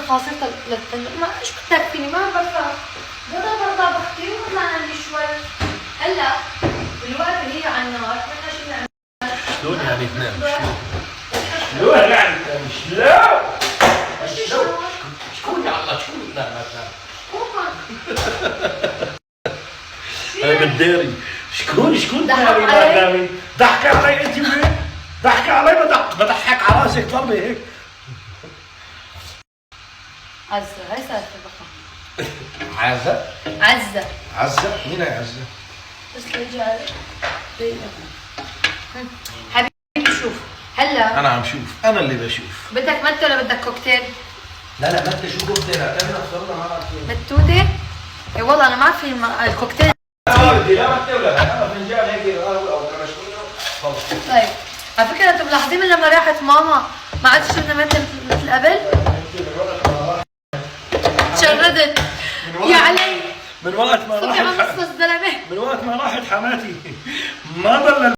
خاصرتك للتنور، ما ايش بدك فيني ما بفهم. برضه بختي وطلع عندي شوي. هلا بالوقت اللي هي على النار بدنا شو نعمل؟ شلون يعني تنام؟ شلون يعني تنام؟ شلون؟ شكون يا الله شكون لا ما تنام؟ شكون؟ انا بالديري شكون ضحك داري ما علي؟ تنامي؟ ضحك علي انت وين؟ ضحك علي بضحك على راسك ضربي هيك. عزة هاي صارت البقرة. عزة؟ عزة عزة؟ مين هي عزة؟ بس تيجي علي. حبيبي شوف هلا انا عم شوف، انا اللي بشوف. بدك متة ولا بدك كوكتيل؟ لا متى شو قلت لها؟ كان اخترنا ما بعرف كيف. متوتة؟ اي والله انا ما في الكوكتيل. لا بدي لا متى ولا انا فنجان هيك قهوه او كرشكونه خلص. طيب على فكرة انتم ملاحظين من لما راحت ماما ما عادش شفنا مثل قبل؟ تشردت يا علي من وقت ما صوتي عم راحت يصفص زلمه. من وقت ما راحت حماتي ما ضل